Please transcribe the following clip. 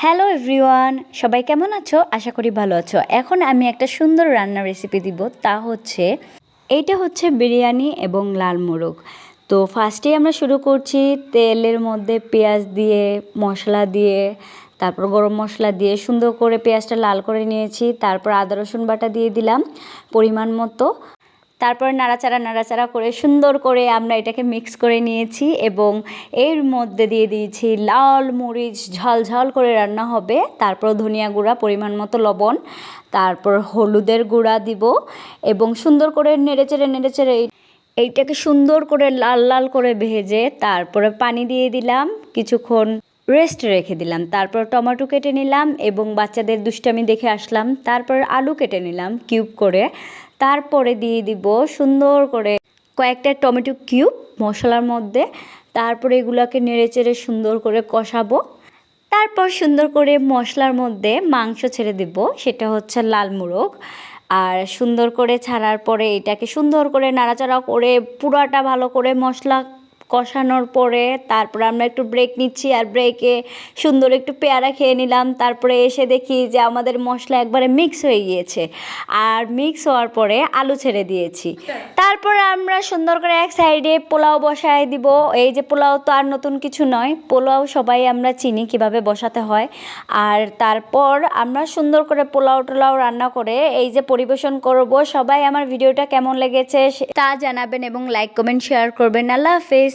Hello everyone, সবাই কেমন আছো? আশা করি ভালো আছো। এখন আমি একটা সুন্দর রান্নার রেসিপি দিব, তা হচ্ছে এইটা হচ্ছে বিরিয়ানি এবং লাল মোরগ। তো ফার্স্টেই আমরা শুরু করছি তেলের মধ্যে পেঁয়াজ দিয়ে, মশলা দিয়ে, তারপর গরম মশলা দিয়ে সুন্দর করে পেঁয়াজটা লাল করে নিয়েছি। তারপর আদা রসুন বাটা দিয়ে দিলাম পরিমাণ মতো। তারপর নাড়াচাড়া করে সুন্দর করে আমরা এটাকে মিক্স করে নিয়েছি এবং এর মধ্যে দিয়ে দিয়েছি লাল মরিচ, ঝাল করে রান্না হবে। তারপর ধনিয়া গুঁড়া, পরিমাণ মতো লবণ, তারপর হলুদের গুঁড়া দিব এবং সুন্দর করে নেড়েচেড়ে এইটাকে সুন্দর করে লাল করে ভেজে তারপরে পানি দিয়ে দিলাম, কিছুক্ষণ রেস্ট রেখে দিলাম। তারপর টমেটো কেটে নিলাম এবং বাচ্চাদের দুষ্টামি দেখে আসলাম। তারপর আলু কেটে নিলাম কিউব করে। তারপরে দিয়ে দিব সুন্দর করে কয়েকটা টমেটো কিউব মশলার মধ্যে। তারপরে এগুলোকে নেড়েচেড়ে সুন্দর করে কষাবো। তারপর সুন্দর করে মশলার মধ্যে মাংস ছেড়ে দেব, সেটা হচ্ছে লাল মোরগ। আর সুন্দর করে ছাড়ার পরে এটাকে সুন্দর করে নাড়াচাড়া করে পুরাটা ভালো করে মশলা কষানোর পরে তারপরে আমরা একটু ব্রেক নিচ্ছি, আর ব্রেকে সুন্দর একটু পেয়ারা খেয়ে নিলাম। তারপরে এসে দেখি যে আমাদের মশলা একবারে মিক্স হয়ে গিয়েছে, আর মিক্স হওয়ার পরে আলু ছেড়ে দিয়েছি। তারপরে আমরা সুন্দর করে এক সাইডে পোলাও বসায় দিব। এই যে পোলাও তো আর নতুন কিছু নয়, পোলাও সবাই আমরা চিনি কিভাবে বসাতে হয়। আর তারপর আমরা সুন্দর করে পোলাও টোলাও রান্না করে এই যে পরিবেশন করব। সবাই আমার ভিডিওটা কেমন লেগেছে তা জানাবেন এবং লাইক কমেন্ট শেয়ার করবেন। আল্লাহ হাফেজ।